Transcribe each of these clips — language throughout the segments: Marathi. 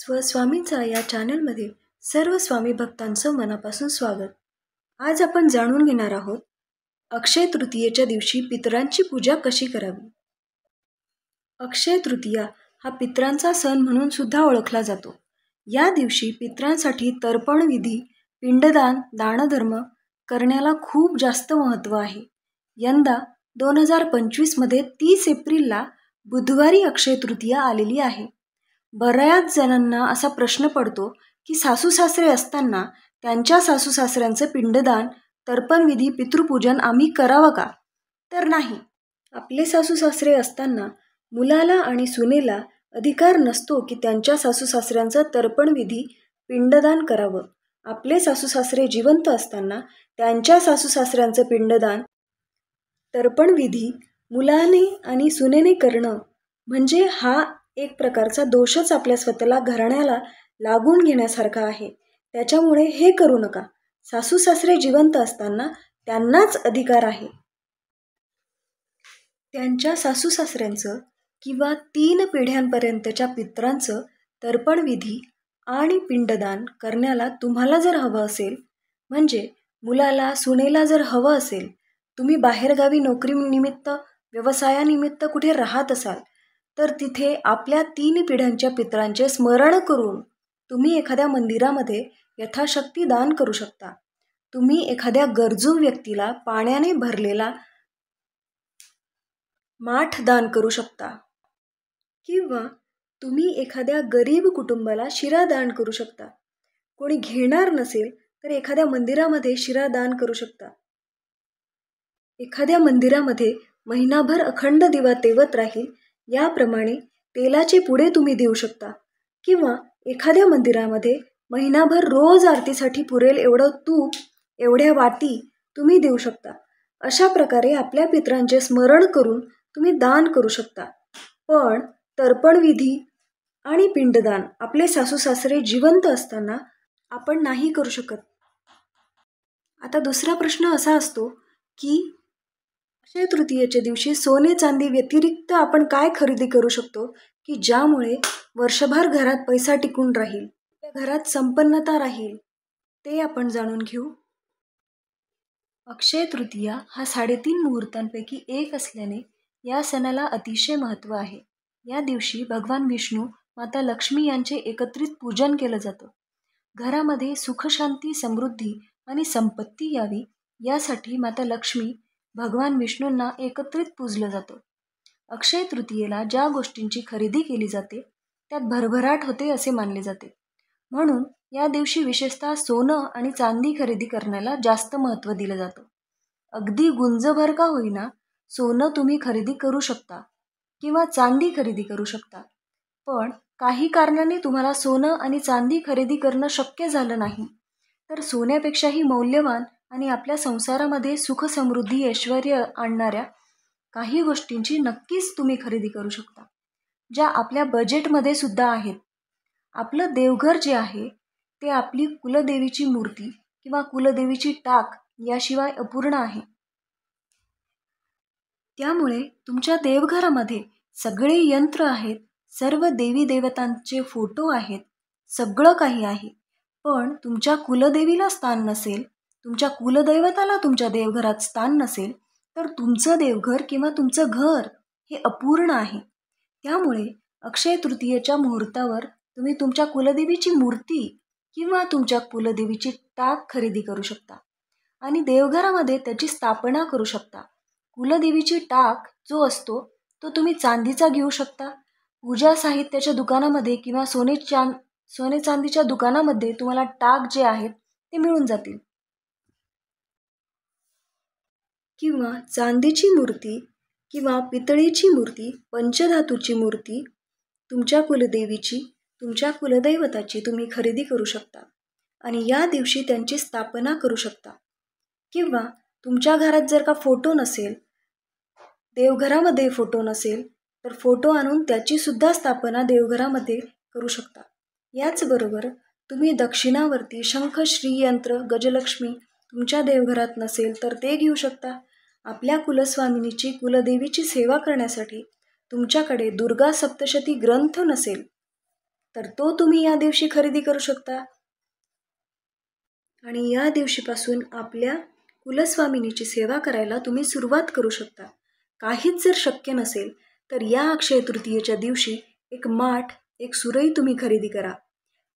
स्वस्वामींचा या चॅनलमध्ये सर्व स्वामी भक्तांचं मनापासून स्वागत. आज आपण जाणून घेणार आहोत अक्षय तृतीयेच्या दिवशी पितरांची पूजा कशी करावी. अक्षय तृतीया हा पितरांचा सण म्हणून सुद्धा ओळखला जातो. या दिवशी पितरांसाठी तर्पण विधी, पिंडदान, दानधर्म करण्याला खूप जास्त महत्त्व आहे. यंदा 2025मध्ये 30 एप्रिलला बुधवारी अक्षय तृतीया आलेली आहे. बऱ्याच जणांना असा प्रश्न पडतो की सासू सासरे असताना त्यांच्या सासू सासऱ्यांचं पिंडदान, तर्पणविधी, पितृपूजन आम्ही करावं का? तर नाही. आपले सासू सासरे असताना मुलाला आणि सुनेला अधिकार नसतो की त्यांच्या सासू सासऱ्यांचं तर्पणविधी, पिंडदान करावं. आपले सासू सासरे जिवंत असताना त्यांच्या सासू सासऱ्यांचं पिंडदान, तर्पणविधी मुलाने आणि सुनेने करणं म्हणजे हा एक प्रकारचा दोषच आपल्या स्वतःला, घराण्याला लागून घेण्यासारखा आहे. त्याच्यामुळे हे करू नका. सासू सासरे जिवंत असताना त्यांनाच अधिकार आहे. त्यांच्या सासू सासऱ्यांचं किंवा 3 पिढ्यांपर्यंतच्या पितरांचं तर्पणविधी आणि पिंडदान करण्याला तुम्हाला जर हवं असेल, म्हणजे मुलाला सुनेला जर हवं असेल, तुम्ही बाहेरगावी नोकरीनिमित्त, व्यवसायानिमित्त कुठे राहत असाल, तर तिथे आपल्या 3 पिढ्यांच्या पितरांचे स्मरण करून तुम्ही एखाद्या मंदिरामध्ये यथाशक्ती दान करू शकता. तुम्ही एखाद्या गरजू व्यक्तीला पाण्याने भरलेला माठ दान करू शकता, किंवा तुम्ही एखाद्या गरीब कुटुंबाला शिरा दान करू शकता. कोणी घेणार नसेल तर एखाद्या मंदिरामध्ये शिरा दान करू शकता. एखाद्या मंदिरामध्ये महिनाभर अखंड दिवा तेवत राहील याप्रमाणे तेलाचे पुडे तुम्ही देऊ शकता, किंवा एखाद्या मंदिरामध्ये महिनाभर रोज आरतीसाठी पुरेल एवढं तूप, एवढ्या वाटी तुम्ही देऊ शकता. अशा प्रकारे आपल्या पितरांचे स्मरण करून तुम्ही दान करू शकता. पण तर्पणविधी आणि पिंडदान आपले सासू सासरे जिवंत असताना आपण नाही करू शकत. आता दुसरा प्रश्न असा असतो की अक्षय तृतीयेच्या दिवशी सोने चांदी व्यतिरिक्त आपण काय खरेदी करू शकतो की ज्यामुळे वर्षभर घरात पैसा टिकून राहील, त्या घरात संपन्नता राहील, ते आपण जाणून घेऊ. अक्षय तृतीया हा 3.5 मुहूर्तांपैकी एक असल्याने या सणाला अतिशय महत्त्व आहे. या दिवशी भगवान विष्णू, माता लक्ष्मी यांचे एकत्रित पूजन केलं जातं. घरामध्ये सुख, शांती, समृद्धी आणि संपत्ती यावी यासाठी माता लक्ष्मी, भगवान विष्णूंना एकत्रित पूजलं जातं. अक्षय तृतीयेला ज्या गोष्टींची खरेदी केली जाते त्यात भरभराट होते असे मानले जाते. म्हणून या दिवशी विशेषतः सोनं आणि चांदी खरेदी करण्याला जास्त महत्त्व दिलं जातं. अगदी गुंजभर का होईना सोनं तुम्ही खरेदी करू शकता किंवा चांदी खरेदी करू शकता. पण काही कारणाने तुम्हाला सोनं आणि चांदी खरेदी करणं शक्य झालं नाही, तर सोन्यापेक्षाही मौल्यवान आणि आपल्या संसारामध्ये सुख, समृद्धी, ऐश्वर्य आणणाऱ्या काही गोष्टींची नक्कीच तुम्ही खरेदी करू शकता, ज्या आपल्या बजेटमध्ये सुद्धा आहेत. आपलं देवघर जे आहे ते आपली कुलदेवीची मूर्ती किंवा कुलदेवीची टाक याशिवाय अपूर्ण आहे. त्यामुळे तुमच्या देवघरामध्ये सगळे यंत्र आहेत, सर्व देवी देवतांचे फोटो आहेत, सगळं काही आहे. पण तुमच्या कुलदेवीला स्थान नसेल, तुमच्या कुलदैवताला तुमच्या देवघरात स्थान नसेल, तर तुमचं देवघर किंवा तुमचं घर हे अपूर्ण आहे. त्यामुळे अक्षय तृतीयेच्या मुहूर्तावर तुम्ही तुमच्या कुलदेवीची मूर्ती किंवा तुमच्या कुलदेवीची टाक खरेदी करू शकता आणि देवघरामध्ये त्याची स्थापना करू शकता. कुलदेवीची टाक जो असतो तो तुम्ही चांदीचा घेऊ शकता. पूजा साहित्याच्या दुकानामध्ये किंवा सोने चांदीच्या दुकानामध्ये तुम्हाला टाक जे आहेत ते मिळून जातील. किंवा चांदीची मूर्ती किंवा पितळेची मूर्ती, पंचधातूची मूर्ती तुमच्या कुलदेवीची, तुमच्या कुलदैवताची तुम्ही खरेदी करू शकता आणि या दिवशी त्यांची स्थापना करू शकता. किंवा तुमच्या घरात जर का फोटो नसेल, देवघरामध्ये फोटो नसेल, तर फोटो आणून त्याची सुद्धा स्थापना देवघरामध्ये करू शकता. याचबरोबर तुम्ही दक्षिणावर्ती शंख, श्रीयंत्र, गजलक्ष्मी तुमच्या देवघरात नसेल तर ते घेऊ शकता. आपल्या कुलस्वामिनीची, कुलदेवीची सेवा करण्यासाठी तुमच्याकडे दुर्गा सप्तशती ग्रंथ नसेल तर तो तुम्ही या दिवशी खरेदी करू शकता. आणि या दिवशीपासून आपल्या कुलस्वामिनीची सेवा करायला तुम्ही सुरुवात करू शकता. काहीच जर शक्य नसेल तर या अक्षय तृतीयेच्या दिवशी एक माठ, एक सुरई तुम्ही खरेदी करा.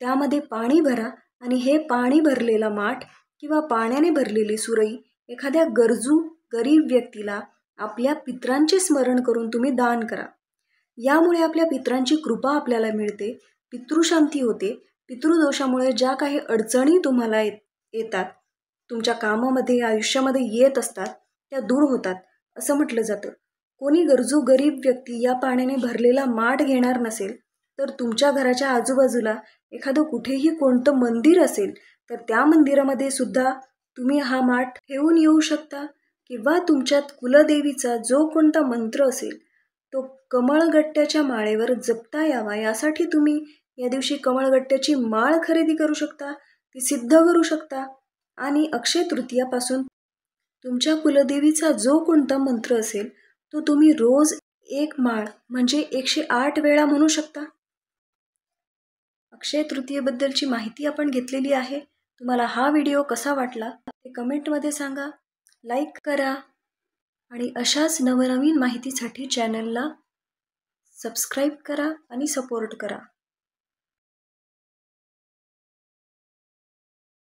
त्यामध्ये पाणी भरा आणि हे पाणी भरलेला माठ किंवा पाण्याने भरलेली सुरई एखाद्या गरीब व्यक्तीला आपल्या पितरांचे स्मरण करून तुम्ही दान करा. यामुळे आपल्या पितरांची कृपा आपल्याला मिळते, पितृशांती होते. पितृदोषामुळे ज्या काही अडचणी तुम्हाला येतात, तुमच्या कामामध्ये, आयुष्यामध्ये येत असतात, त्या दूर होतात असं म्हटलं जातं. कोणी गरीब व्यक्ती या पाण्याने भरलेला माठ घेणार नसेल तर तुमच्या घराच्या आजूबाजूला एखादं कुठेही कोणतं मंदिर असेल तर त्या मंदिरामध्ये सुद्धा तुम्ही हा माठ ठेवून येऊ शकता. किंवा तुमच्यात कुलदेवीचा जो कोणता मंत्र असेल तो कमळगट्ट्याच्या माळेवर जपता यावा यासाठी तुम्ही या दिवशी कमळगट्ट्याची माळ खरेदी करू शकता, ती सिद्ध करू शकता. आणि अक्षय तृतीयापासून तुमच्या कुलदेवीचा जो कोणता मंत्र असेल तो तुम्ही रोज एक माळ म्हणजे 108 वेळा म्हणू शकता. अक्षय तृतीयेबद्दलची माहिती आपण घेतलेली आहे. तुम्हाला हा व्हिडिओ कसा वाटला ते कमेंटमध्ये सांगा, लाईक करा आणि अशाच नवनवीन माहितीसाठी चॅनलला सबस्क्राईब करा आणि सपोर्ट करा.